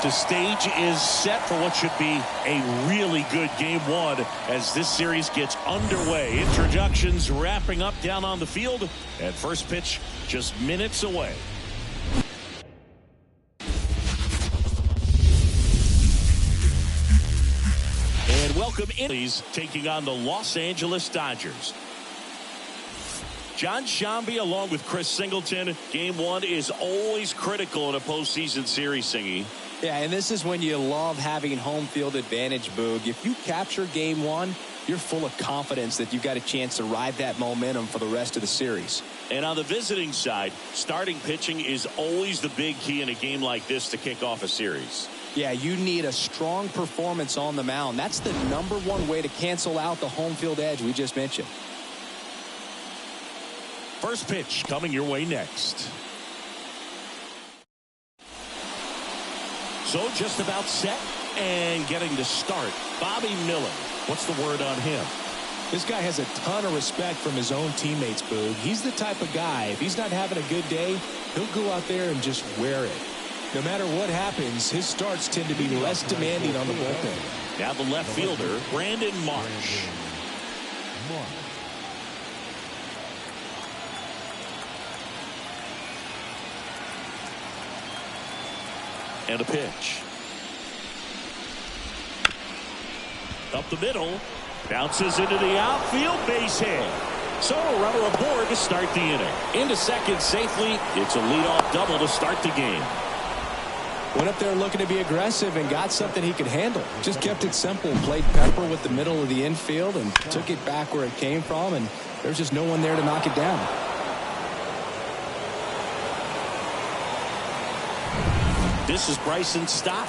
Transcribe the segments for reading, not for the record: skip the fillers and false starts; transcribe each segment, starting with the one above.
The stage is set for what should be a really good game one as this series gets underway. Introductions wrapping up down on the field, and first pitch just minutes away. And welcome in, Phillies taking on the Los Angeles Dodgers. John Shambi along with Chris Singleton. Game one is always critical in a postseason series, Singy. Yeah, and this is when you love having home field advantage, Boog. If you capture game one, you're full of confidence that you've got a chance to ride that momentum for the rest of the series. And on the visiting side, starting pitching is always the big key in a game like this to kick off a series. Yeah, you need a strong performance on the mound. That's the #1 way to cancel out the home field edge we just mentioned. First pitch coming your way next. So just about set and getting to start. Bobby Miller. What's the word on him? This guy has a ton of respect from his own teammates, Boog. He's the type of guy, if he's not having a good day, he'll go out there and just wear it. No matter what happens, his starts tend to be less demanding on the bullpen. Now the left fielder, Brandon Marsh. And a pitch. Up the middle. Bounces into the outfield. Base hit. So a runner aboard to start the inning. Into second safely. It's a leadoff double to start the game. Went up there looking to be aggressive and got something he could handle. Just kept it simple. Played pepper with the middle of the infield and took it back where it came from. And there's just no one there to knock it down. This is Bryson Stott.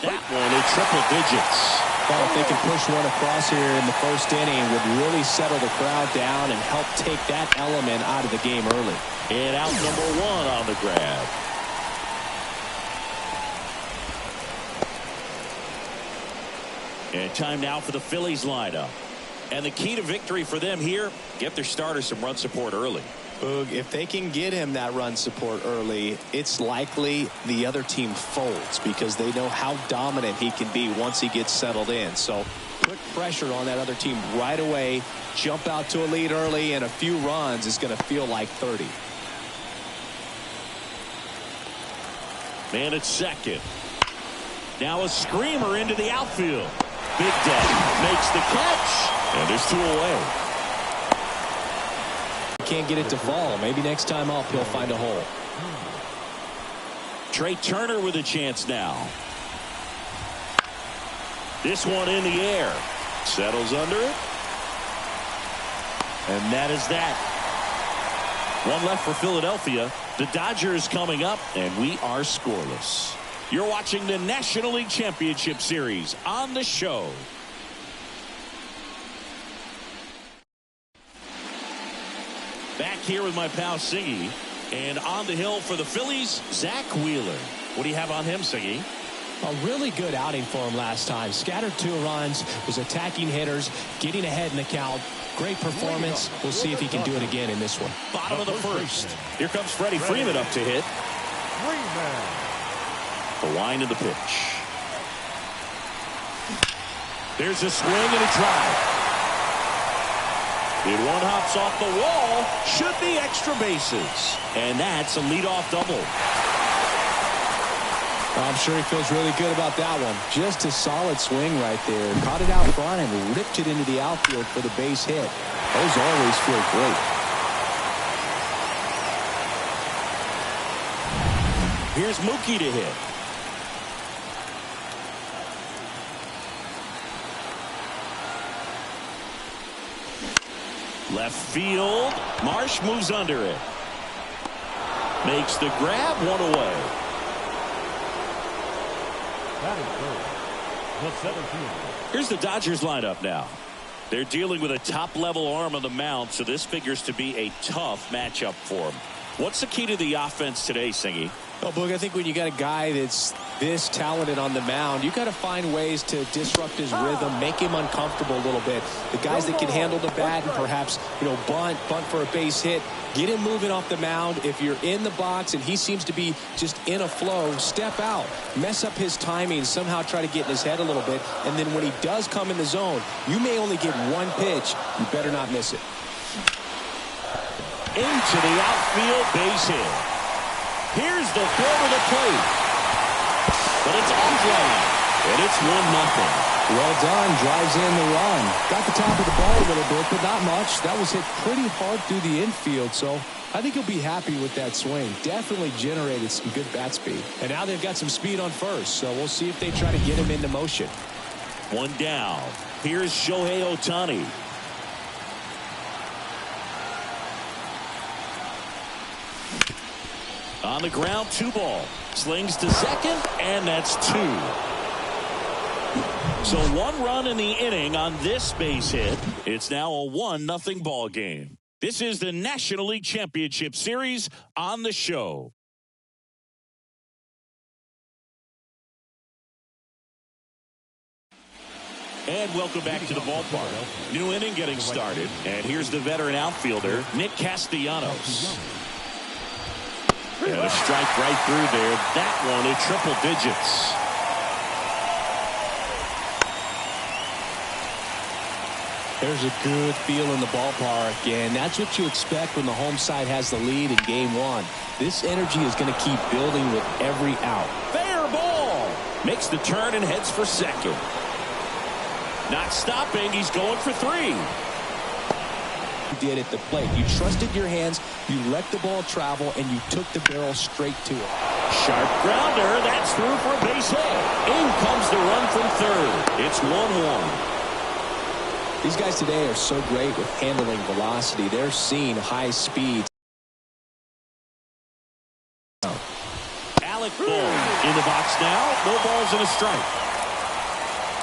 That one in triple digits. Well, if they can push one across here in the first inning, would really settle the crowd down and help take that element out of the game early. And out #1 on the grab. And time now for the Phillies lineup. And the key to victory for them here, get their starter some run support early. Boog, if they can get him that run support early, it's likely the other team folds because they know how dominant he can be once he gets settled in. So put pressure on that other team right away, jump out to a lead early, and a few runs is going to feel like 30. Man at second. Now a screamer into the outfield. Big Daddy makes the catch, and there's 2 away. Can't get it to fall. Maybe next time up he'll find a hole. Trey Turner with a chance now. This one in the air. Settles under it. And that is that. One left for Philadelphia. The Dodgers coming up, and we are scoreless. You're watching the National League Championship Series on the show. Back here with my pal Siggy, and on the hill for the Phillies, Zach Wheeler. What do you have on him, Siggy? A really good outing for him last time. Scattered 2 runs, was attacking hitters, getting ahead in the count. Great performance. We'll see if he can do it again in this one. Bottom of the first. Here comes Freddie Freeman up to hit. The line of the pitch. There's a swing and a drive. If one hops off the wall, should be extra bases. And that's a leadoff double. I'm sure he feels really good about that one. Just a solid swing right there. Caught it out front and ripped it into the outfield for the base hit. Those always feel great. Here's Mookie to hit. Left field. Marsh moves under it. Makes the grab, 1 away. Here's the Dodgers lineup now. They're dealing with a top-level arm on the mound, so this figures to be a tough matchup for them. What's the key to the offense today, Singy? Well, Boog, I think when you got a guy that's this talented on the mound, you got to find ways to disrupt his rhythm, make him uncomfortable a little bit. The guys that can handle the bat and perhaps, bunt for a base hit, get him moving off the mound. If you're in the box and he seems to be just in a flow, step out, mess up his timing, somehow try to get in his head a little bit. And then when he does come in the zone, you may only get one pitch. You better not miss it. Into the outfield, base hit. Here's the throw to the plate. But it's offline. And it's 1-0. Well done. Drives in the run. Got the top of the ball a little bit, but not much. That was hit pretty hard through the infield, so I think he'll be happy with that swing. Definitely generated some good bat speed. And now they've got some speed on first, so we'll see if they try to get him into motion. One down. Here's Shohei Ohtani. On the ground, 2-ball. Slings to second, and that's 2. So 1 run in the inning on this base hit. It's now a 1-0 ball game. This is the National League Championship Series on the show. And welcome back to the ballpark. New inning getting started. And here's the veteran outfielder, Nick Castellanos. And a strike right through there. That one in triple digits. There's a good feel in the ballpark, and that's what you expect when the home side has the lead in game 1. This energy is going to keep building with every out. Fair ball. Makes the turn and heads for second. Not stopping. He's going for 3. Did at the plate. You trusted your hands, you let the ball travel, and you took the barrel straight to it. Sharp grounder. That's through for a base hit. In comes the run from third. It's 1-1. These guys today are so great with handling velocity. They're seeing high speeds. Alec Bohm in the box now. No balls and a strike.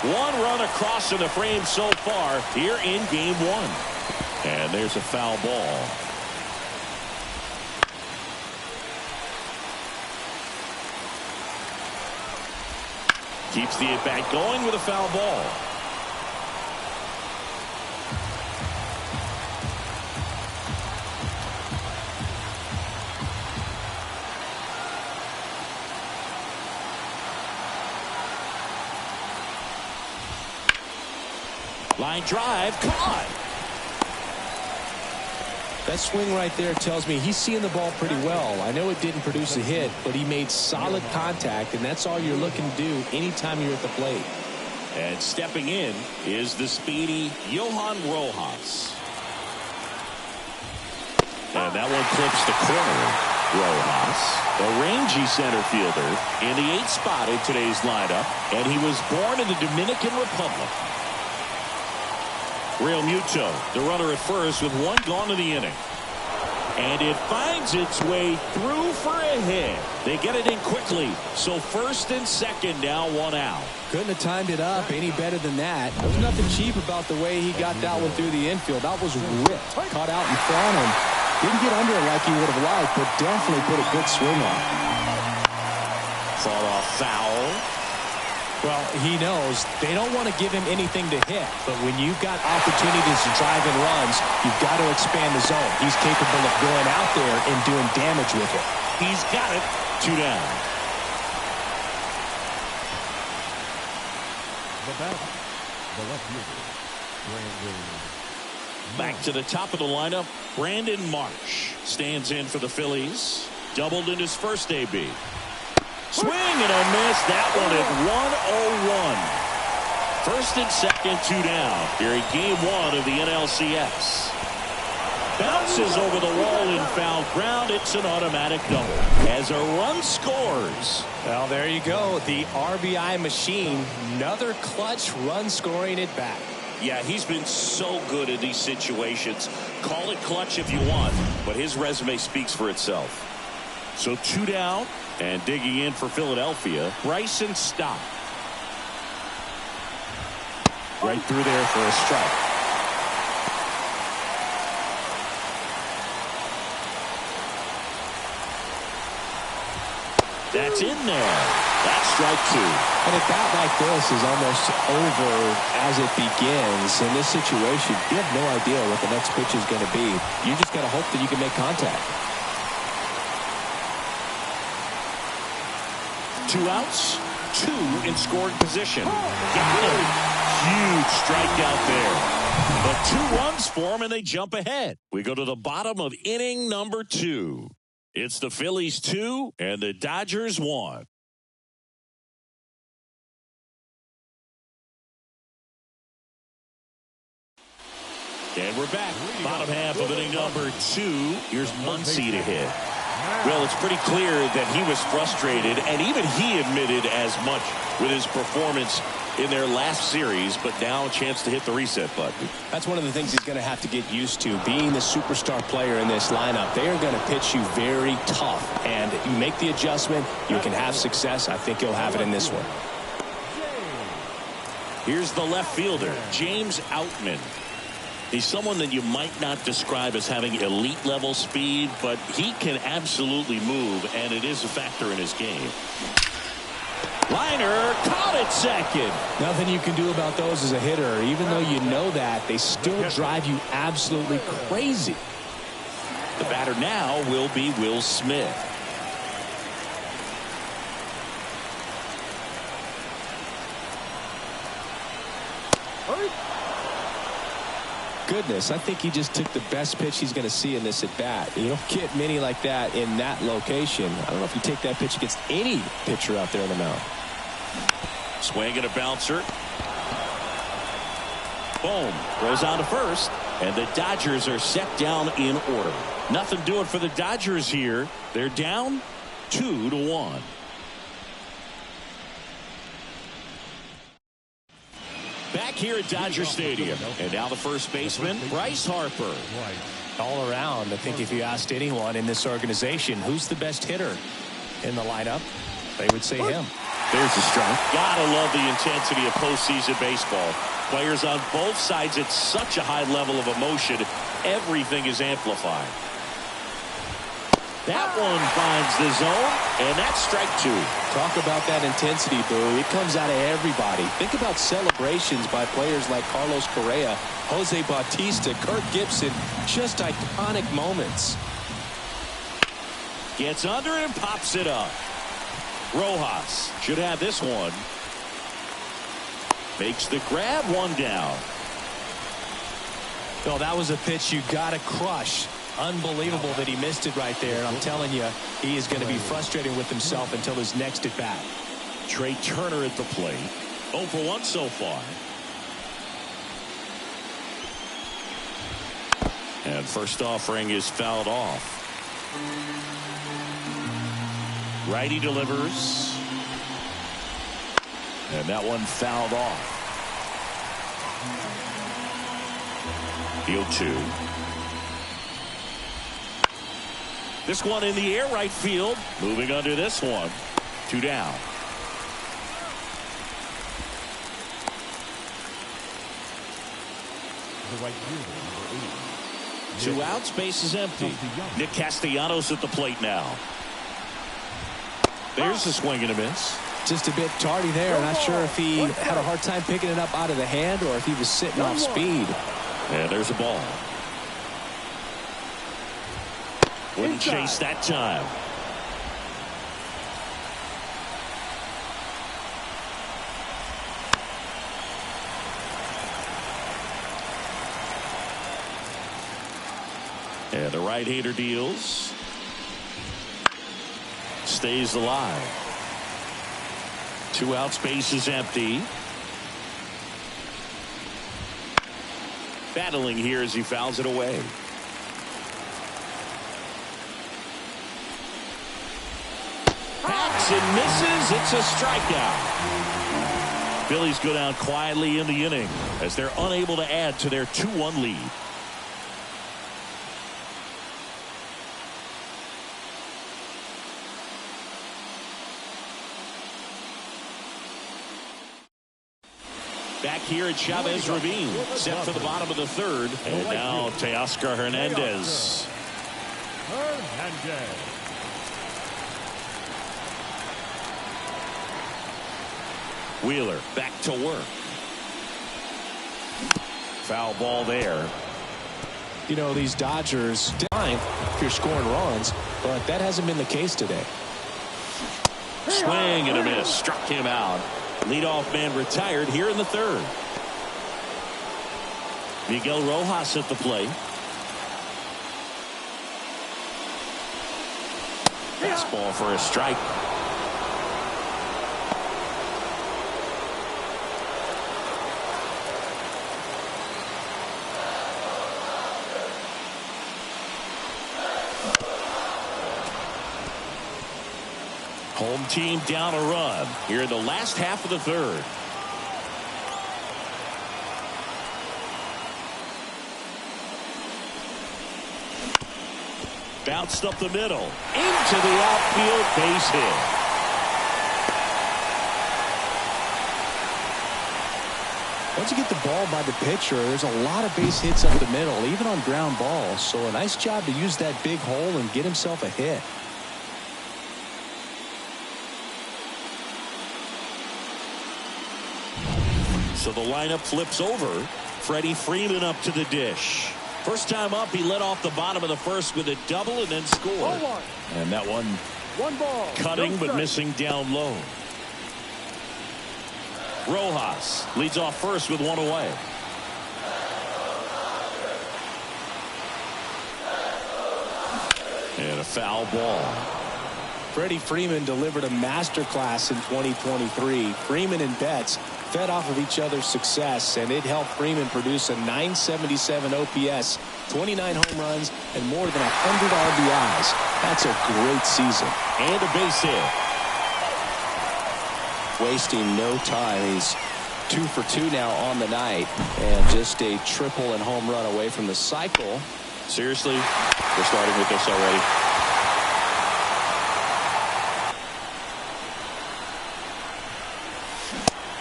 1 run across in the frame so far here in game 1. And there's a foul ball. Keeps the at-bat going with a foul ball. Line drive, caught. That swing right there tells me he's seeing the ball pretty well. I know it didn't produce a hit, but he made solid contact, and that's all you're looking to do anytime you're at the plate. And stepping in is the speedy Johan Rojas. And that one clips the corner. Rojas, a rangy center fielder in the 8th spot in today's lineup, and he was born in the Dominican Republic. Real Muto, the runner at first with 1 gone in the inning. And it finds its way through for a hit. They get it in quickly. So first and second now, 1 out. Couldn't have timed it up any better than that. There was nothing cheap about the way he got that one through the infield. That was ripped. Caught out in front and didn't get under it like he would have liked, but definitely put a good swing on. Fought off foul. Well, he knows they don't want to give him anything to hit, but when you've got opportunities to drive in runs, you've got to expand the zone. He's capable of going out there and doing damage with it. He's got it. 2 down. Back to the top of the lineup, Brandon Marsh stands in for the Phillies. Doubled in his first AB. Swing and a miss. That one at 1-0-1. First and second, 2 down here in game 1 of the NLCS. Bounces over the wall in foul ground. It's an automatic double as a run scores. Well, there you go. The RBI machine. Another clutch run scoring at bat. Yeah, he's been so good in these situations. Call it clutch if you want, but his resume speaks for itself. So 2 down. And digging in for Philadelphia, Bryson Stott. Right through there for a strike. That's in there. That's strike two. And a bat like this is almost over as it begins. In this situation, you have no idea what the next pitch is going to be. You just got to hope that you can make contact. 2 outs, 2 in scoring position. Got him. Huge strikeout there. But 2 runs for him, and they jump ahead. We go to the bottom of inning number 2. It's the Phillies 2 and the Dodgers 1. And we're back. Bottom half of inning number 2. Here's Muncy to hit. Well, it's pretty clear that he was frustrated, and even he admitted as much with his performance in their last series, but now a chance to hit the reset button. That's one of the things he's going to have to get used to. Being the superstar player in this lineup, they are going to pitch you very tough, and you make the adjustment, you can have success. I think he'll have it in this one. Here's the left fielder, James Outman. He's someone that you might not describe as having elite level speed, but he can absolutely move, and it is a factor in his game. Liner caught it second. Nothing you can do about those as a hitter. Even though you know that, they still drive you absolutely crazy. The batter now will be Will Smith. Goodness, I think he just took the best pitch he's going to see in this at bat. You don't get many like that in that location. I don't know if you take that pitch against any pitcher out there in the mound. Swing and a bouncer. Boom. Throws on to first. And the Dodgers are set down in order. Nothing doing for the Dodgers here. They're down 2-1. Back here at Dodger Stadium. And now the first baseman, Bryce Harper. All around, I think if you asked anyone in this organization who's the best hitter in the lineup, they would say him. There's the strike. Gotta love the intensity of postseason baseball. Players on both sides at such a high level of emotion. Everything is amplified. That one finds the zone, and that's strike 2. Talk about that intensity, Boo. It comes out of everybody. Think about celebrations by players like Carlos Correa, Jose Bautista, Kirk Gibson. Just iconic moments. Gets under it and pops it up. Rojas should have this one. Makes the grab, 1 down. Oh, that was a pitch you got to crush. Unbelievable that he missed it right there. And I'm telling you, he is going to be frustrated with himself until his next at bat. Trey Turner at the plate. 0 for 1 so far. And first offering is fouled off. Righty delivers. And that one fouled off. The 0-2. This one in the air right field. Moving under this one. 2 down. The right fielder, number 8. 2 outs, base is empty. Nick Castellanos at the plate now. There's the swing and a miss. Just a bit tardy there. Not sure if he had a hard time picking it up out of the hand or if he was sitting off speed. And there's a ball. Wouldn't chase that time. And the right-hander deals. Stays alive. 2 outs, base is empty. Battling here as he fouls it away. Hacks and misses. It's a strikeout. Phillies go down quietly in the inning as they're unable to add to their 2-1 lead. Back here at Chavez Ravine, set for the bottom of the 3rd. And now Teoscar Hernandez. Wheeler back to work. Foul ball there. You know, these Dodgers, if you're scoring runs, but that hasn't been the case today. Swing and a miss. Struck him out. Leadoff man retired here in the third. Miguel Rojas at the plate. Fastball for a strike. Home team down a run here in the last half of the third. Bounced up the middle into the outfield, base hit. Once you get the ball by the pitcher, there's a lot of base hits up the middle, even on ground balls. So a nice job to use that big hole and get himself a hit. So the lineup flips over. Freddie Freeman up to the dish. First time up, he led off the bottom of the first with a double and then scored. And that one cutting but missing down low. Rojas leads off first with one away. And a foul ball. Freddie Freeman delivered a masterclass in 2023. Freeman and Betts fed off of each other's success, and it helped Freeman produce a .977 OPS, 29 home runs, and more than 100 RBIs. That's a great season. And a base hit. Wasting no time. He's 2 for 2 now on the night, and just a triple and home run away from the cycle. Seriously, we're starting with this already.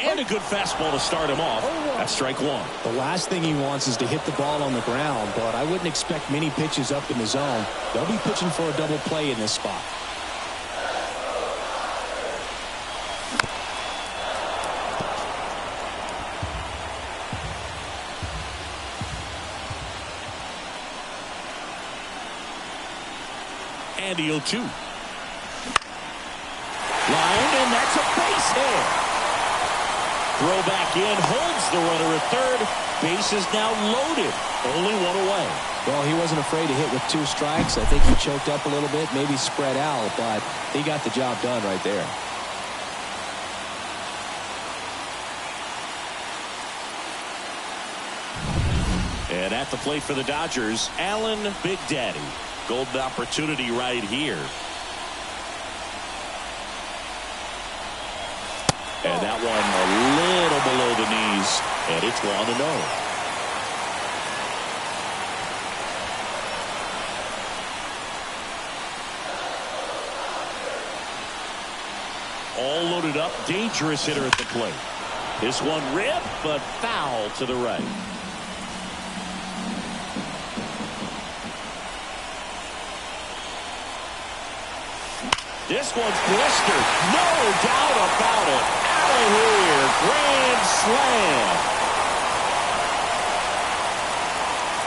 And a good fastball to start him off. That's strike one. The last thing he wants is to hit the ball on the ground, but I wouldn't expect many pitches up in the zone. They'll be pitching for a double play in this spot. And the 0-2. Line, and that's a base hit. Throw back in, holds the runner at third. Base is now loaded. Only one away. Well, he wasn't afraid to hit with 2 strikes. I think he choked up a little bit, maybe spread out, but he got the job done right there. And at the plate for the Dodgers, Allen Big Daddy. Golden opportunity right here. And that one a little below the knees, and it's 1-0. All loaded up, dangerous hitter at the plate. This one ripped, but foul to the right. This one's blistered. No doubt about it. Out of here. Grand slam.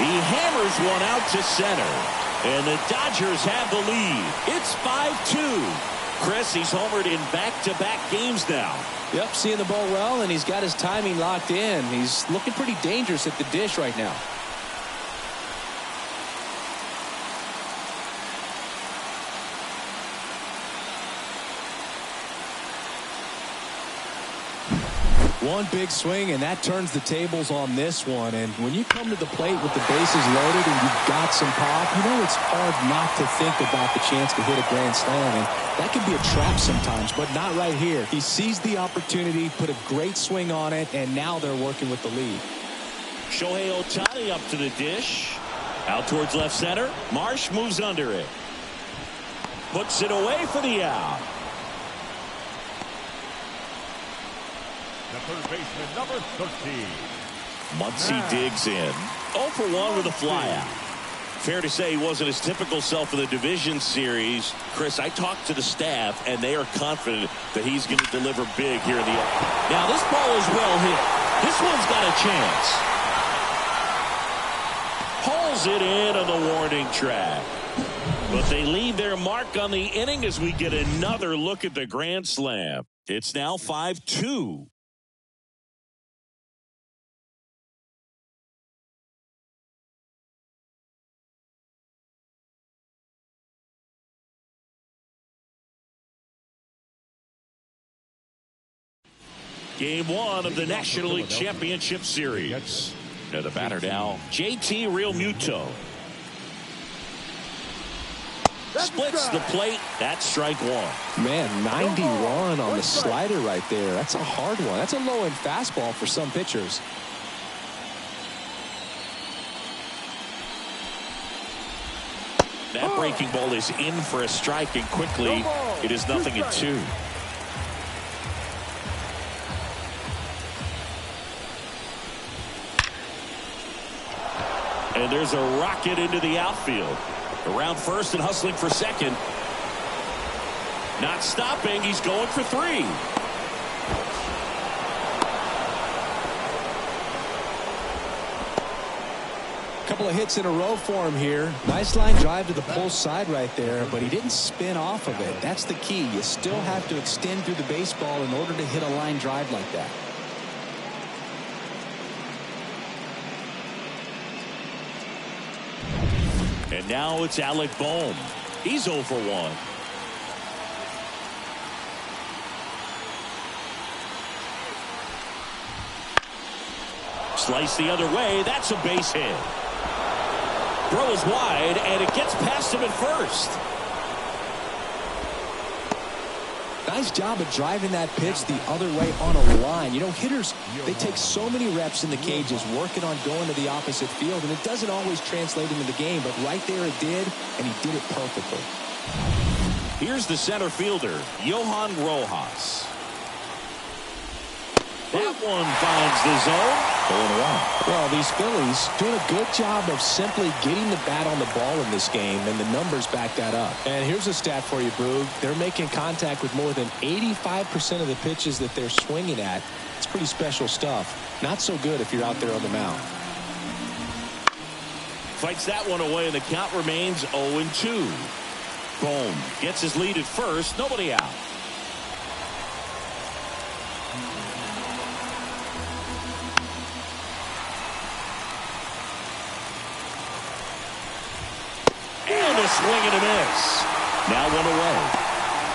He hammers one out to center. And the Dodgers have the lead. It's 5-2. Chris, he's homered in back-to-back games now. Yep, seeing the ball well, and he's got his timing locked in. He's looking pretty dangerous at the dish right now. One big swing, and that turns the tables on this one. And when you come to the plate with the bases loaded and you've got some pop, you know it's hard not to think about the chance to hit a grand slam. And that can be a trap sometimes, but not right here. He seized the opportunity, put a great swing on it, and now they're working with the lead. Shohei Ohtani up to the dish. Out towards left center. Marsh moves under it. Puts it away for the out. The third baseman, number 13. Muncy digs in. 0 for 1 with a flyout. Fair to say he wasn't his typical self in the division series. Chris, I talked to the staff, and they are confident that he's going to deliver big here in the end. Now, this ball is well hit. This one's got a chance. Hauls it in on the warning track. But they leave their mark on the inning as we get another look at the grand slam. It's now 5-2. Game 1 of the National League Championship Series. Now the batter now, JT Realmuto. Splits the plate. That's strike one. Man, 91 on the slider right there. That's a hard one. That's a low-end fastball for some pitchers. That breaking ball is in for a strike, and quickly it is 0-2. And there's a rocket into the outfield. Around first and hustling for second. Not stopping. He's going for 3. Couple of hits in a row for him here. Nice line drive to the pull side right there, but he didn't spin off of it. That's the key. You still have to extend through the baseball in order to hit a line drive like that. And now it's Alec Bohm. He's 0 for 1. Slice the other way. That's a base hit. Throw is wide, and it gets past him at first. Nice job of driving that pitch the other way on a line. You know, hitters, they take so many reps in the cages working on going to the opposite field, and it doesn't always translate into the game, but right there it did, and he did it perfectly. Here's the center fielder, Johan Rojas. That one finds the zone. 0-1. Well, these Phillies doing a good job of simply getting the bat on the ball in this game, and the numbers back that up. And here's a stat for you, Boog. They're making contact with more than 85% of the pitches that they're swinging at. It's pretty special stuff. Not so good if you're out there on the mound. Fights that one away, and the count remains 0-2. Bohm gets his lead at first. Nobody out. Swing and a miss. Now 1 away.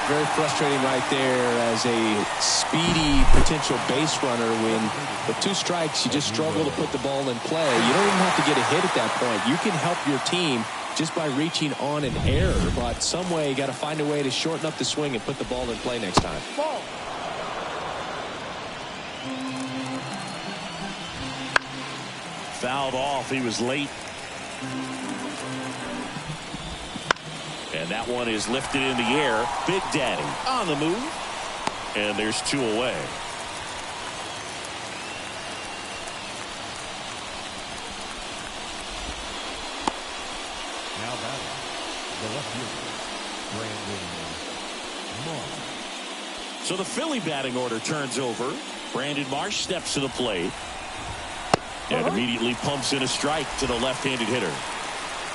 Very frustrating right there as a speedy potential base runner when with 2 strikes you just struggle to put the ball in play. You don't even have to get a hit at that point. You can help your team just by reaching on an error, but some way you got to find a way to shorten up the swing and put the ball in play next time. Fouled off. He was late. And that one is lifted in the air. Big Daddy on the move. And there's 2 away. Now batting, the left fielder, Brandon Marsh. So the Philly batting order turns over. Brandon Marsh steps to the plate. And immediately pumps in a strike to the left-handed hitter.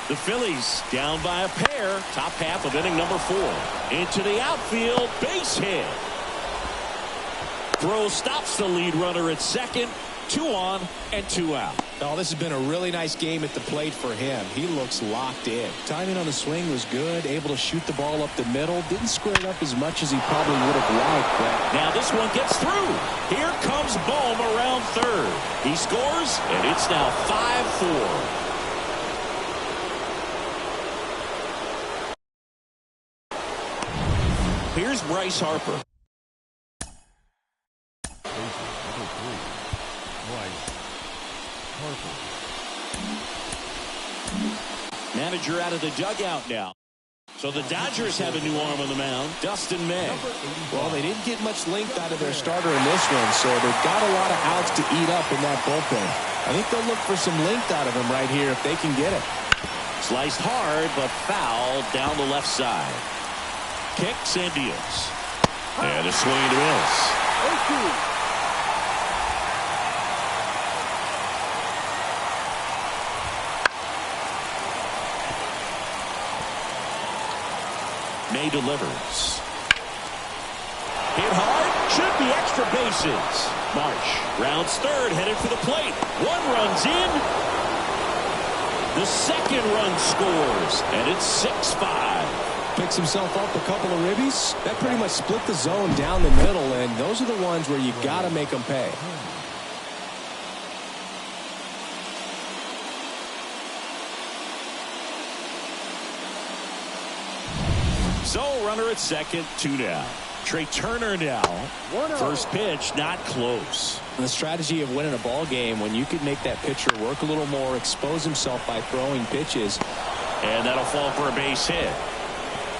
The Phillies down by a pair. Top half of inning number 4. Into the outfield. Base hit. Throw stops the lead runner at second. 2 on and 2 out. Oh, this has been a really nice game at the plate for him. He looks locked in. Timing on the swing was good. Able to shoot the ball up the middle. Didn't square it up as much as he probably would have liked. But now this one gets through. Here comes Bohm around third. He scores, and it's now 5-4. Here's Bryce Harper. Number 3, Bryce Harper. Manager out of the dugout now. So the Dodgers have a new arm on the mound, Dustin May. Well, they didn't get much length out of their starter in this one, so they've got a lot of outs to eat up in that bullpen. I think they'll look for some length out of him right here if they can get it. Sliced hard, but fouled down the left side. Kicks and deals. And a swing and a miss. May delivers. Hit hard. Should be extra bases. Marsh rounds third, headed for the plate. One runs in. The second run scores, and it's 6-5. Picks himself up a couple of ribbies. That pretty much split the zone down the middle, and those are the ones where you got to make them pay. So runner at second, 2 down. Trey Turner now. First pitch, not close. The strategy of winning a ball game when you could make that pitcher work a little more, expose himself by throwing pitches. And that'll fall for a base hit.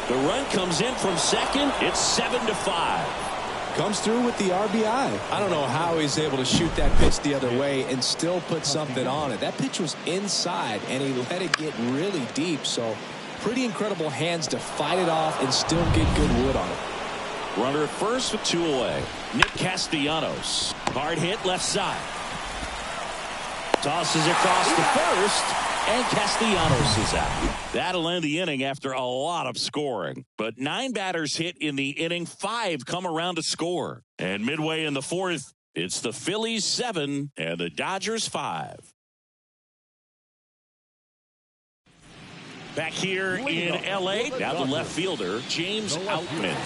The run comes in from second. It's 7-5. Comes through with the RBI. I don't know how he's able to shoot that pitch the other way and still put something on it. That pitch was inside, and he let it get really deep. So pretty incredible hands to fight it off and still get good wood on it. Runner at first with 2 away. Nick Castellanos. Hard hit left side. Tosses across the first, and Castellanos is out. That'll end the inning after a lot of scoring. But 9 batters hit in the inning, 5 come around to score. And midway in the 4th, it's the Phillies 7 and the Dodgers 5. Back here in L.A., now the left fielder, James Outman.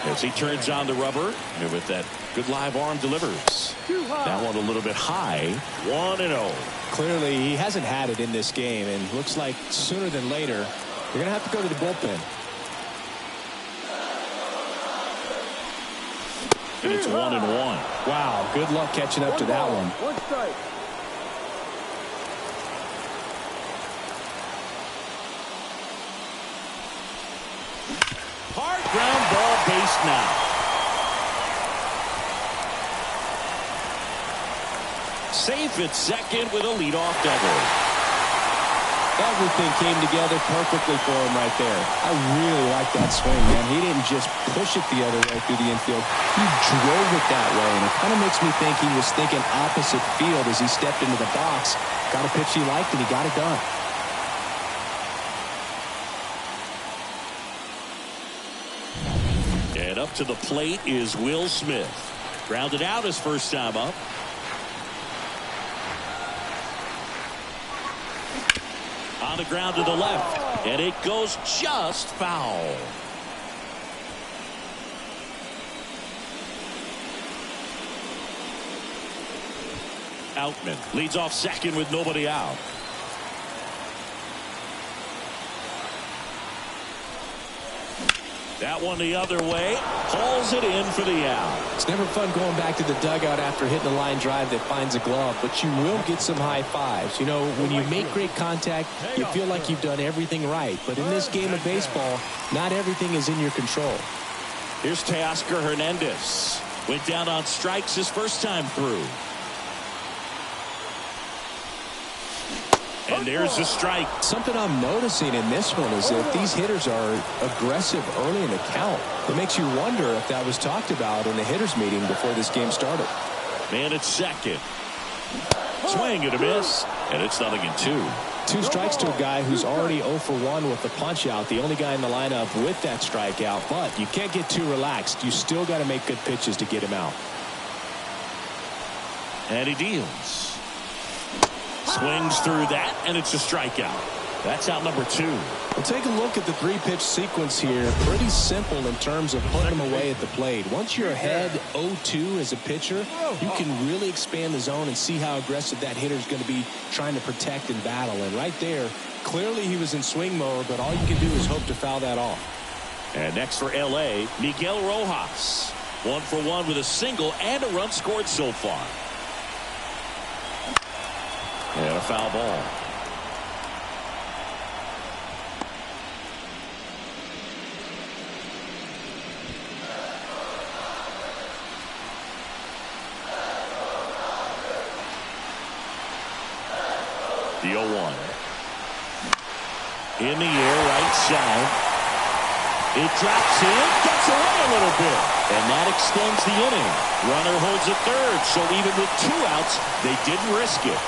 As he turns on the rubber, and with that good live arm delivers. That one a little bit high, 1-0. Clearly, he hasn't had it in this game, and looks like sooner than later, they're going to have to go to the bullpen. And it's 1-1. Wow, good luck catching up to that one. One strike. Hard ground ball, base now. Safe at second with a leadoff double. Everything came together perfectly for him right there. I really like that swing, man. He didn't just push it the other way through the infield. He drove it that way, and it kind of makes me think he was thinking opposite field as he stepped into the box. Got a pitch he liked, and he got it done. And up to the plate is Will Smith. Grounded out his first time up. On the ground to the left. And it goes just foul. Outman leads off second with nobody out. That one the other way. Hauls it in for the out. It's never fun going back to the dugout after hitting a line drive that finds a glove, but you will get some high fives. You know, when you make great contact, you feel like you've done everything right. But in this game of baseball, not everything is in your control. Here's Teoscar Hernandez. Went down on strikes his first time through. And there's the strike. Something I'm noticing in this one is that these hitters are aggressive early in the count. It makes you wonder if that was talked about in the hitters meeting before this game started. Man at second. Swing and a miss. And it's 0-2. 2 strikes to a guy who's already 0 for 1 with the punch out. The only guy in the lineup with that strikeout. But you can't get too relaxed. You still got to make good pitches to get him out. And he deals. Swings through that, and it's a strikeout. That's out number 2. We'll take a look at the 3-pitch sequence here. Pretty simple in terms of putting them away at the plate. Once you're ahead 0-2 as a pitcher, you can really expand the zone and see how aggressive that hitter is going to be trying to protect and battle. And right there, clearly he was in swing mode, but all you can do is hope to foul that off. And next for L.A., Miguel Rojas. 1 for 1 with a single and a run scored so far. And a foul ball. The 0-1. In the air, right side. It drops in, gets away a little bit, and that extends the inning. Runner holds at third, so even with 2 outs, they didn't risk it.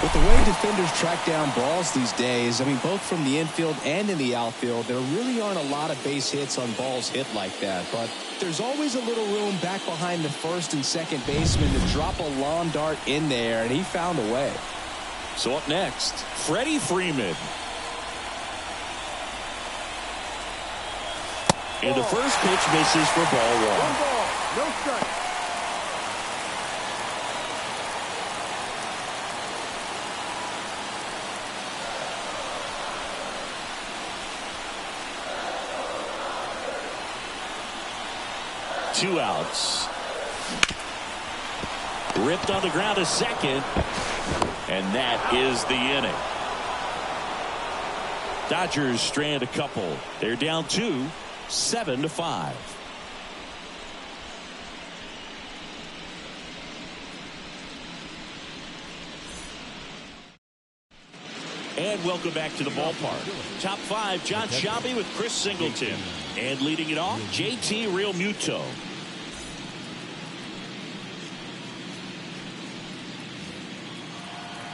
With the way defenders track down balls these days, I mean, both from the infield and in the outfield, there really aren't a lot of base hits on balls hit like that. But there's always a little room back behind the first and second baseman to drop a lawn dart in there, and he found a way. So up next, Freddie Freeman. And the first pitch misses for ball 1. 1 ball, no strike. Two outs. Ripped on the ground to second. And that is the inning. Dodgers strand a couple. They're down 2, 7-5. And welcome back to the ballpark. Top 5, John Shelby with Chris Singleton. And leading it off, JT Realmuto.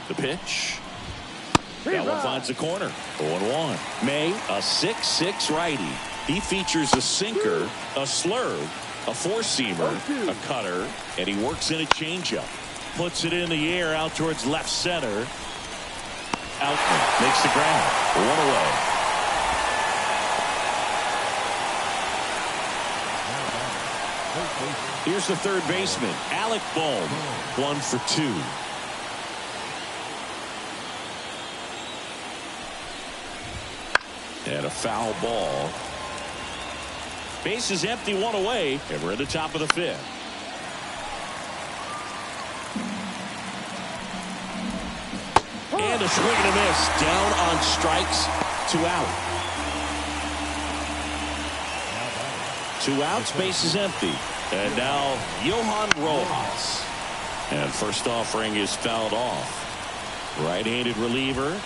The pitch. That one finds the corner. 0-1. May, a 6'6" righty. He features a sinker, a slurve, a four-seamer, a cutter, and he works in a changeup. Puts it in the air out towards left center. Outman makes the grab. 1 away. Here's the third baseman, Alec Bohm. 1 for 2. And a foul ball. Base is empty, 1 away, and we're at the top of the 5th. And a swing and a miss. Down on strikes. 2 out. 2 outs, base is empty. And now Johan Rojas. And first offering is fouled off. Right-handed reliever.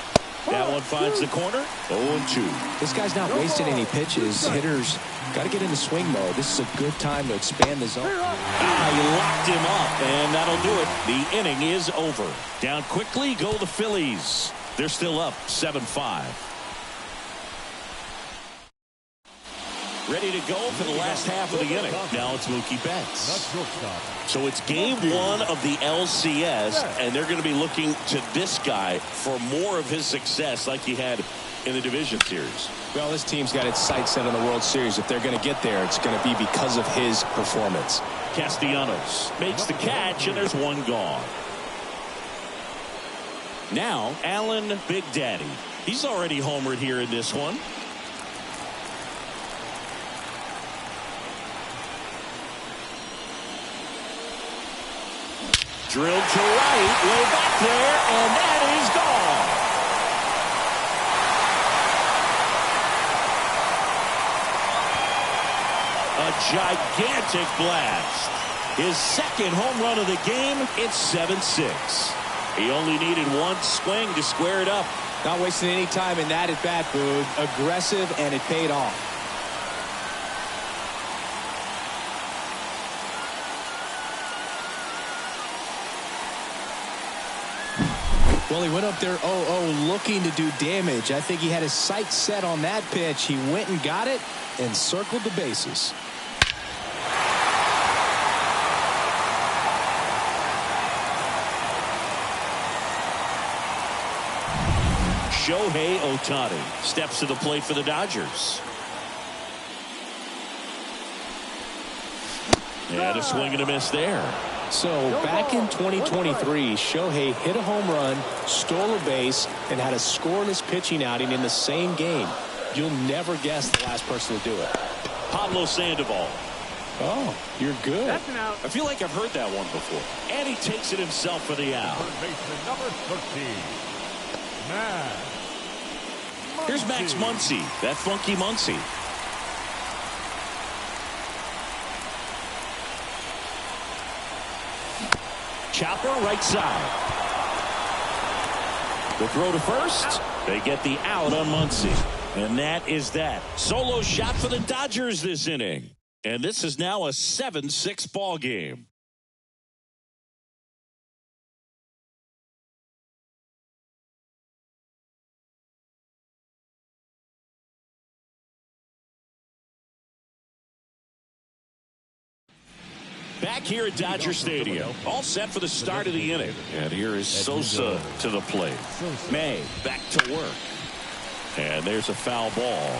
That one finds the corner. 0-2. This guy's not wasting any pitches. Hitters got to get into swing mode. This is a good time to expand the zone. He locked him up, and that'll do it. The inning is over. Down quickly go the Phillies. They're still up 7-5. Ready to go for the last half of the inning. Now it's Mookie Betts. So it's game 1 of the LCS, and they're going to be looking to this guy for more of his success like he had in the division series. Well, this team's got its sights set on the World Series. If they're going to get there, it's going to be because of his performance. Castellanos makes the catch, and there's 1 gone. Now, Allen Big Daddy. He's already homered here in this one. Drilled to right, way back there, and that is gone. A gigantic blast. His second home run of the game. It's 7-6. He only needed 1 swing to square it up. Not wasting any time in that at bat, Boog. Aggressive, and it paid off. Well, he went up there 0-0 looking to do damage. I think he had his sights set on that pitch. He went and got it and circled the bases. Shohei Ohtani steps to the plate for the Dodgers. And a swing and a miss there. So back in 2023, Shohei hit a home run, stole a base, and had a scoreless pitching outing in the same game. You'll never guess the last person to do it. Pablo Sandoval. Oh, you're good. That's an out. I feel like I've heard that one before. And he takes it himself for the out. Third baseman number 13. Max. Here's Max Muncy, that funky Muncy. Chopper right side. The throw to first. They get the out on Muncy. And that is that. Solo shot for the Dodgers this inning. And this is now a 7-6 ball game. Back here at Dodger Stadium, all set for the start of the inning. And here is Sosa to the plate. May back to work. And there's a foul ball.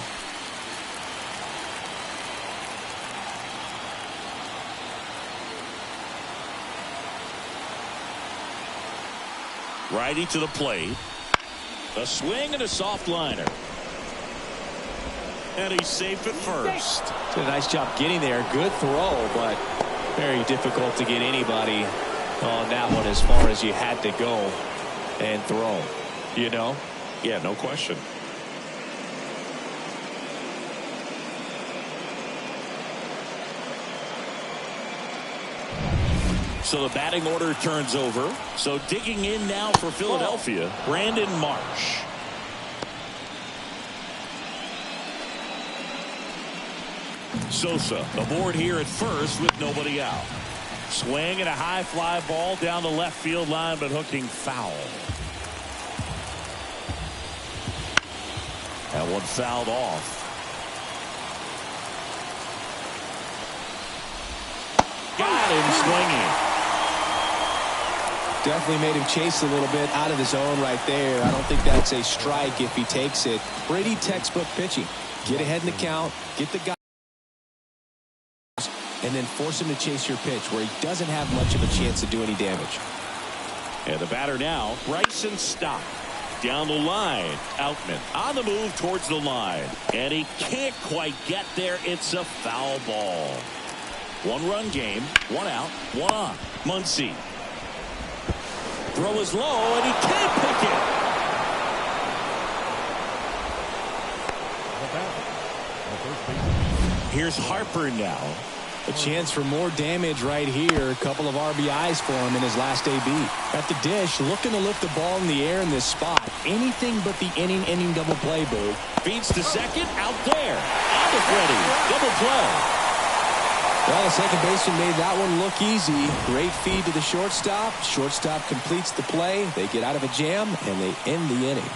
Righty to the plate. A swing and a soft liner. And he's safe at first. Did a nice job getting there. Good throw, but very difficult to get anybody on that one as far as you had to go and throw. You know? Yeah, no question. So the batting order turns over. So digging in now for Philadelphia, Brandon Marsh. Sosa aboard here at first with nobody out. Swing and a high fly ball down the left field line, but hooking foul. That one fouled off. Got him swinging. Definitely made him chase a little bit out of the zone right there. I don't think that's a strike if he takes it. Pretty textbook pitching. Get ahead in the count, get the guy, and then force him to chase your pitch where he doesn't have much of a chance to do any damage. And the batter now, Bryson Stott. Down the line, Outman on the move towards the line. And he can't quite get there. It's a foul ball. One-run game, one out, one on. Muncy. Throw is low, and he can't pick it. Here's Harper now. A chance for more damage right here. A couple of RBIs for him in his last AB. At the dish, looking to lift the ball in the air in this spot. Anything but the inning double play, Boo. Feeds to second, out there. On to Freddie, double play. Well, the second baseman made that one look easy. Great feed to the shortstop. Shortstop completes the play. They get out of a jam, and they end the inning.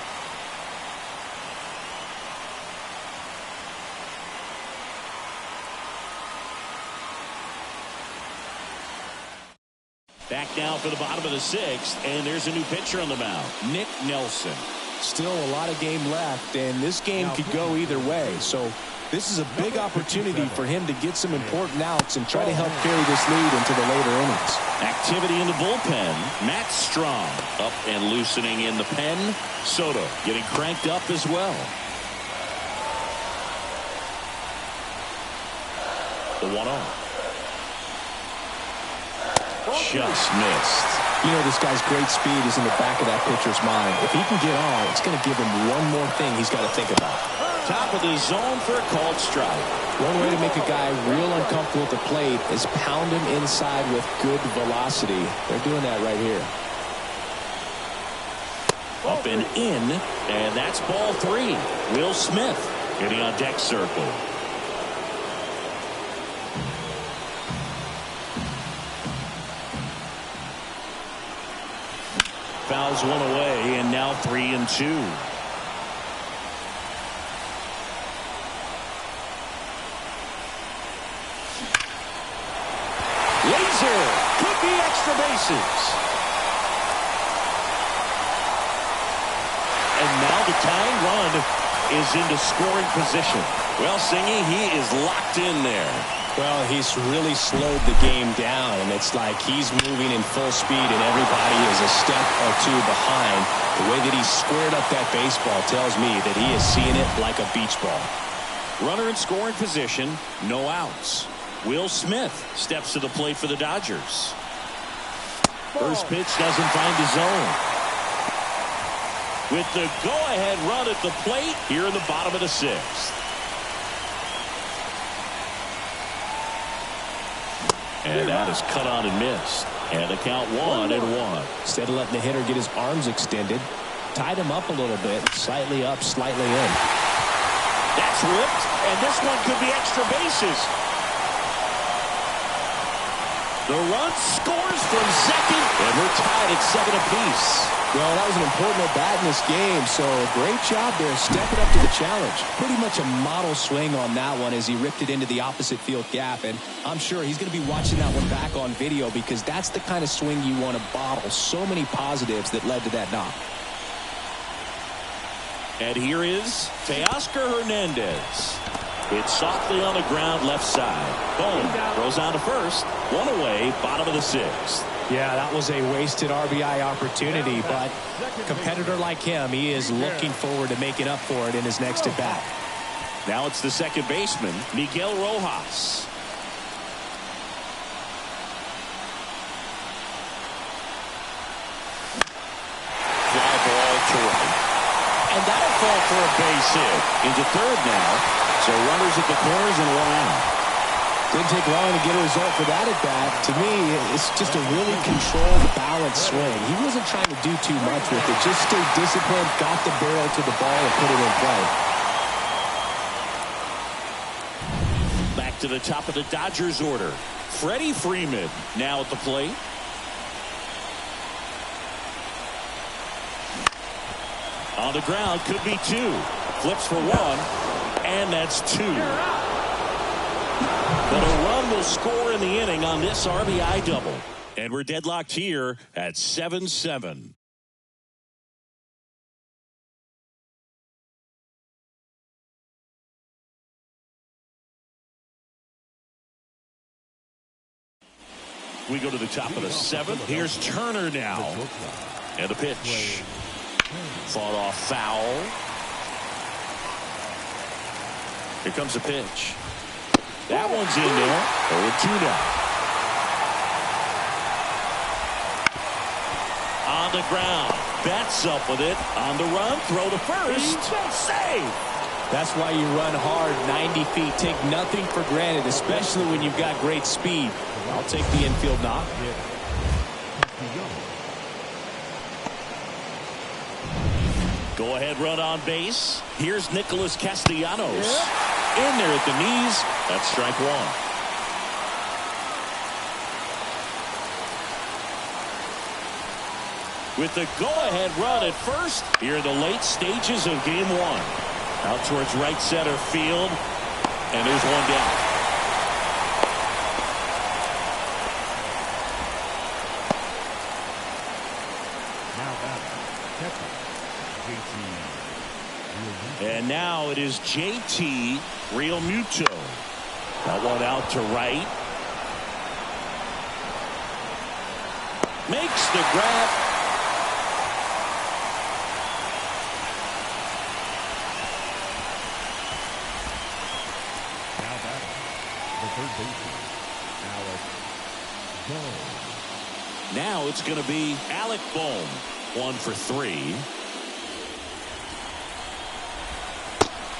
Back now for the bottom of the sixth, and there's a new pitcher on the mound, Nick Nelson. Still a lot of game left, and this game could go either way. So this is a big opportunity for him to get some important outs and try to help carry this lead into the later innings. Activity in the bullpen. Matt Strong up and loosening in the pen. Soto getting cranked up as well. The 1-0. Just missed. You know, this guy's great speed is in the back of that pitcher's mind. If he can get on, it's going to give him one more thing he's got to think about. Top of the zone for a called strike. One way to make a guy real uncomfortable at the plate is pound him inside with good velocity. They're doing that right here. Up and in, and that's ball 3. Will Smith getting on deck circle. Fouls one away, and now 3-2. Laser could be extra bases. And now the tying run is into scoring position. Well, Singy, he is locked in there. Well, he's really slowed the game down, and it's like he's moving in full speed, and everybody is a step or two behind. The way that he squared up that baseball tells me that he is seeing it like a beach ball. Runner in scoring position, no outs. Will Smith steps to the plate for the Dodgers. First pitch doesn't find the zone. With the go-ahead run at the plate here in the bottom of the sixth. And that is cut on and missed. And the count 1-1. Instead of letting the hitter get his arms extended, Tied him up a little bit. Slightly up, slightly in. That's ripped, and this one could be extra bases. The run scores from second, and we're tied at 7 apiece. Well, that was an important at-bat in this game, so great job there stepping up to the challenge. Pretty much a model swing on that one as he ripped it into the opposite field gap, and I'm sure he's going to be watching that one back on video because that's the kind of swing you want to bottle. So many positives that led to that knock. And here is Teoscar Hernandez. It's softly on the ground left side. Boom. Throws on to first. One away, bottom of the 6th. Yeah, that was a wasted RBI opportunity, but a competitor like him, he is looking forward to making up for it in his next at-bat. Now it's the second baseman, Miguel Rojas. Fly ball to right. And that'll fall for a base hit. Into third now. So runners at the corners and 1 out. Didn't take long to get a result for that at-bat. To me, it's just a really controlled, balanced swing. He wasn't trying to do too much with it. Just stayed disciplined, got the barrel to the ball, and put it in play. Back to the top of the Dodgers order. Freddie Freeman now at the plate. On the ground, could be 2. Flips for 1, and that's 2. But a run will score in the inning on this RBI double. And we're deadlocked here at 7-7. We go to the top of the 7th. Here's Turner now. And the pitch. Fought off foul. Here comes the pitch. That one's in there. 0-2 now. On the ground. Bats up with it. On the run. Throw to first. Save. That's why you run hard 90 feet. Take nothing for granted, especially when you've got great speed. I'll take the infield knock. Go ahead run on base. Here's Nicholas Castellanos. In there at the knees. That's strike 1. With the go-ahead run at first, here in the late stages of game 1. Out towards right center field. And there's 1 down. And now it is JT Realmuto. That one out to right. Makes the grab. Now batting, the third baseman, Alec Bohm. Now it's going to be Alec Bohm. 1 for 3.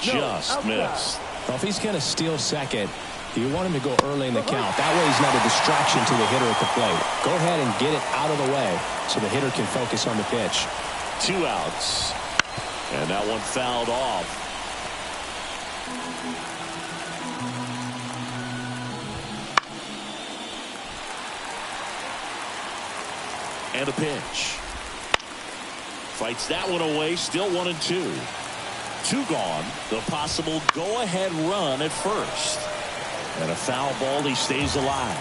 Just missed. Well, if he's going to steal second, you want him to go early in the count. That way he's not a distraction to the hitter at the plate. Go ahead and get it out of the way so the hitter can focus on the pitch. 2 outs. And that one fouled off. And a pitch. Fights that one away. Still 1-2. 2 gone. The possible go-ahead run at first. And a foul ball. He stays alive.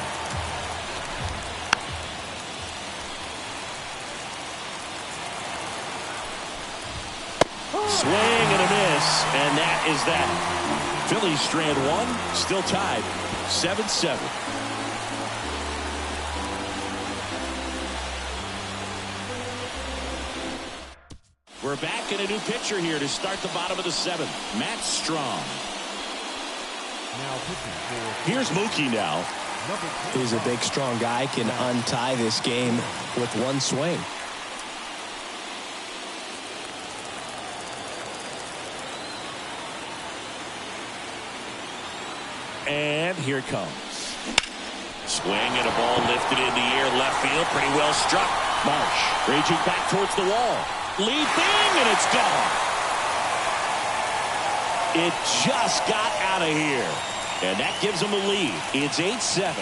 Swing and a miss. And that is that. Phillies strand 1. Still tied. 7-7. We're back in a new pitcher here to start the bottom of the 7th. Matt Strong. Now pitching for Here's Mookie now. He's a big, strong guy. Can untie this game with 1 swing. And here it comes. Swing and a ball lifted in the air. Left field. Pretty well struck. Marsh raging back towards the wall. Leaping, and it's gone. It just got out of here. And that gives him a lead. It's 8-7.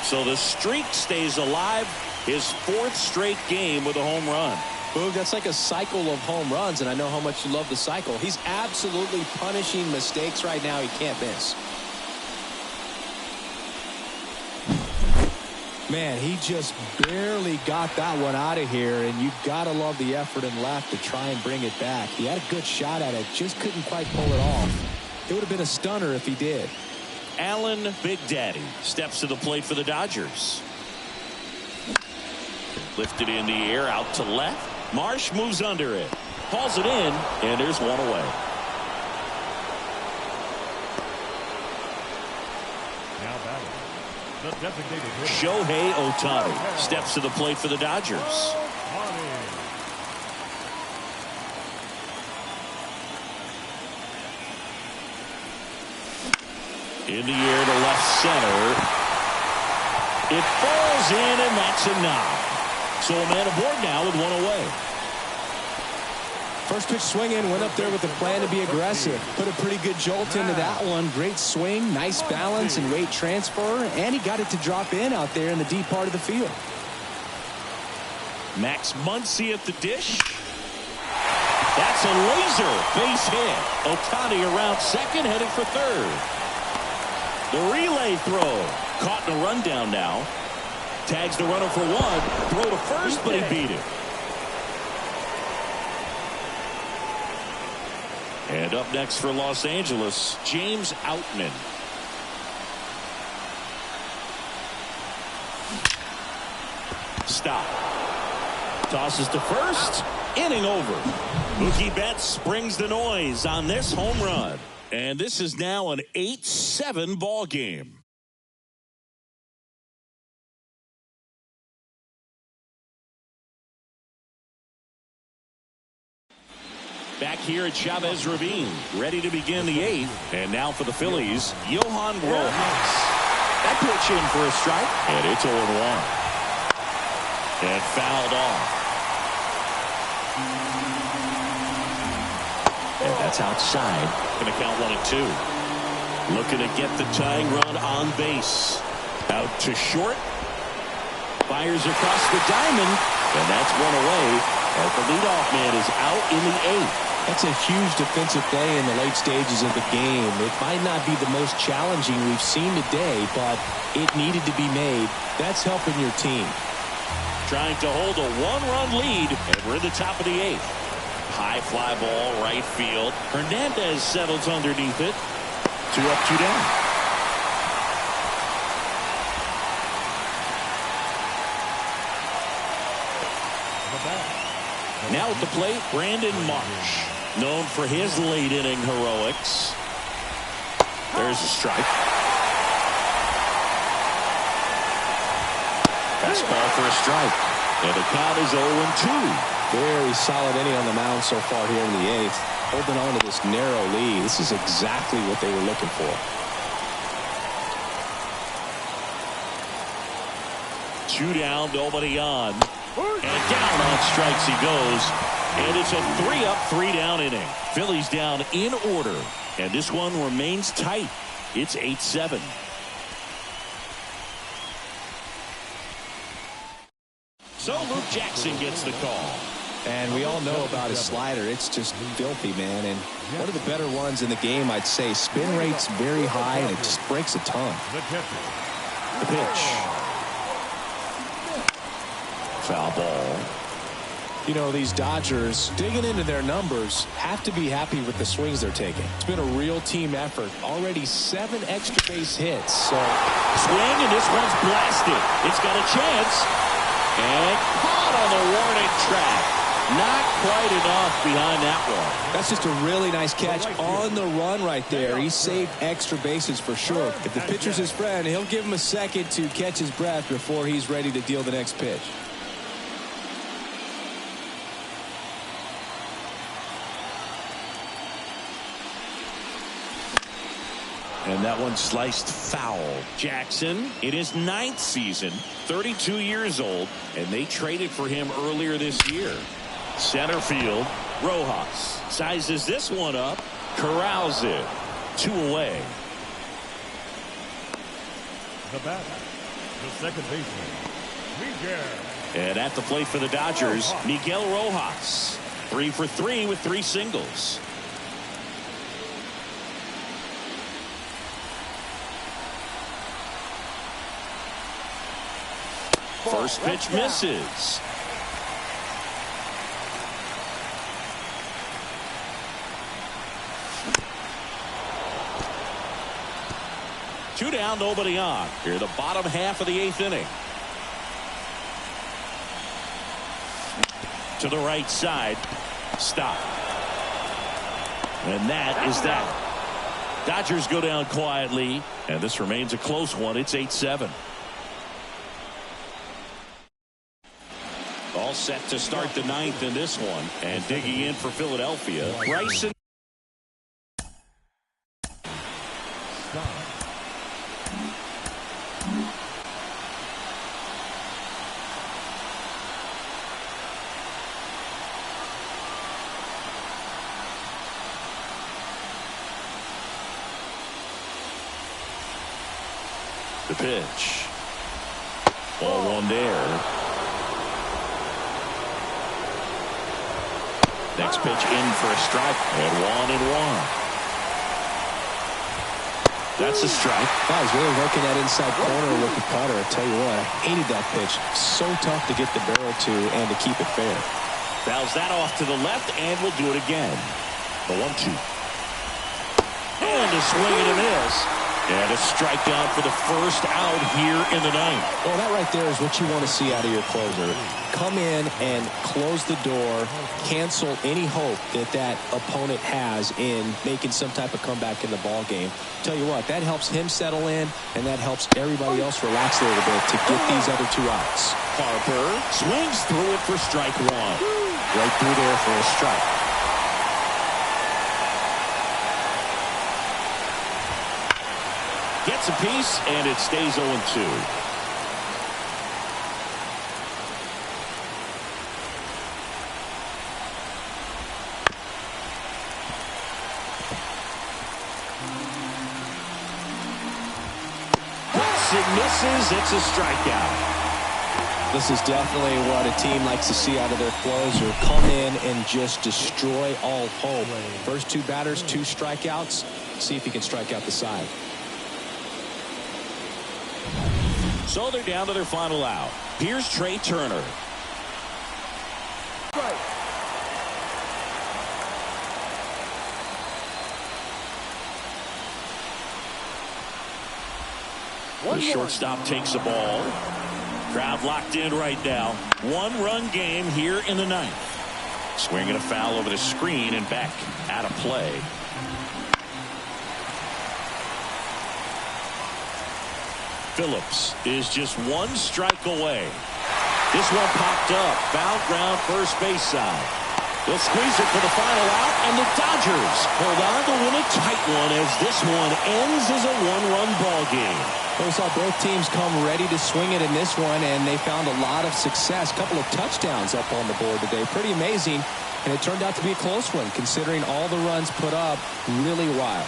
So the streak stays alive. His fourth straight game with a home run. Boog, that's like a cycle of home runs, and I know how much you love the cycle. He's absolutely punishing mistakes right now he can't miss. Man, he just barely got that one out of here, and you gotta love the effort and left to try and bring it back. He had a good shot at it, just couldn't quite pull it off. It would have been a stunner if he did. Allen Big Daddy steps to the plate for the Dodgers. Lifted in the air out to left. Marsh moves under it. Hauls it in, and there's one away. Now batting, the designated hitter, Shohei Ohtani steps to the plate for the Dodgers. In the air to left center. It falls in, and that's a knock. So a man aboard now with one away. First pitch swinging, went up there with the plan to be aggressive. Put a pretty good jolt into that one. Great swing, nice balance and weight transfer, and he got it to drop in out there in the deep part of the field. Max Muncy at the dish. That's a laser base hit. Ohtani around second, headed for third. The relay throw. Caught in a rundown now. Tags the runner for one. Throw to first, but he beat it. And up next for Los Angeles, James Outman. Stop. Tosses to first. Inning over. Mookie Betts brings the noise on this home run. And this is now an 8-7 ball game. Back here at Chavez Ravine, ready to begin the eighth. And now for the Phillies, Johan Rojas. That pitch in for a strike, and it's 0-1. And fouled off. And that's outside. Going to count 1-2. Looking to get the tying run on base. Out to short. Fires across the diamond. And that's one away. As the leadoff man is out in the eighth. That's a huge defensive play in the late stages of the game. It might not be the most challenging we've seen today, but it needed to be made. That's helping your team. Trying to hold a one-run lead, and we're in the top of the eighth. High fly ball, right field. Hernandez settles underneath it. 2 up, 2 down. Now at the plate, Brandon Marsh. Known for his late inning heroics. There's a strike. Fastball for a strike. And the count is 0-2. Very solid inning on the mound so far here in the eighth. Holding on to this narrow lead. This is exactly what they were looking for. 2 down, nobody on. And down on strikes he goes. And it's a 3-up, 3-down inning. Phillies down in order. And this one remains tight. It's 8-7. So Luke Jackson gets the call. And we all know about his slider. It's just filthy, man. And one of the better ones in the game, I'd say. Spin rate's very high, and it just breaks a ton. The pitch. Foul ball. You know, these Dodgers, digging into their numbers, have to be happy with the swings they're taking. It's been a real team effort. Already 7 extra base hits. So swing, and this one's blasted. It's got a chance. And caught on the warning track. Not quite enough behind that one. That's just a really nice catch on the run right there. He saved extra bases for sure. If the pitcher's his friend, he'll give him a second to catch his breath before he's ready to deal the next pitch. And that one sliced foul. Jackson in his 9th season, 32 years old, and they traded for him earlier this year. Center field. Rojas sizes this one up. Corrals it. 2 away. The batter, the second baseman, Miguel. And at the plate for the Dodgers, Miguel Rojas. 3 for 3 with 3 singles. First pitch misses. Two down, nobody on. Here, the bottom half of the 8th inning. To the right side. Stop. And that is that. Dodgers go down quietly, and this remains a close one. It's 8-7. All set to start the 9th in this one. And digging in for Philadelphia, Bryson. The pitch. Ball one there. Next pitch in for a strike. And 1-1. That's a strike. He's really working that inside corner with the cutter. I tell you what, I hated that pitch. So tough to get the barrel to and to keep it fair. Fouls that off to the left, and we'll do it again. The 1-2. And a swing and a miss. And a strikeout for the first out here in the 9th. Well, that right there is what you want to see out of your closer. Come in and close the door, cancel any hope that that opponent has in making some type of comeback in the ball game. Tell you what, that helps him settle in, and that helps everybody else relax a little bit to get these other 2 outs. Harper swings through it for strike 1. Right through there for a strike. Gets a piece, and it stays 0-2. It misses. It's a strikeout. This is definitely what a team likes to see out of their closer. Come in and just destroy all hope. First 2 batters, 2 strikeouts. See if he can strike out the side. So they're down to their final out. Here's Trey Turner. The shortstop takes the ball. Crowd locked in right now. 1-run game here in the 9th. Swinging a foul over the screen and back out of play. Phillips is just 1 strike away. This one popped up. Foul ground, first base side. They'll squeeze it for the final out, and the Dodgers hold on to win a tight one as this one ends as a 1-run ball game. We saw both teams come ready to swing it in this one, and they found a lot of success. A couple of touchdowns up on the board today. Pretty amazing, and it turned out to be a close one, considering all the runs put up. Really wild.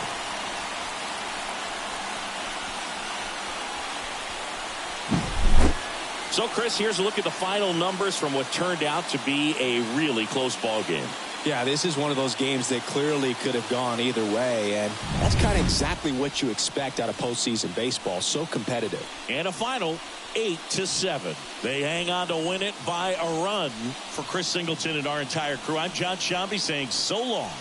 So, Chris, here's a look at the final numbers from what turned out to be a really close ball game. Yeah, this is one of those games that clearly could have gone either way, and that's kind of exactly what you expect out of postseason baseball. So competitive. And a final 8-7. They hang on to win it by a run. For Chris Singleton and our entire crew, I'm John Shambi saying so long.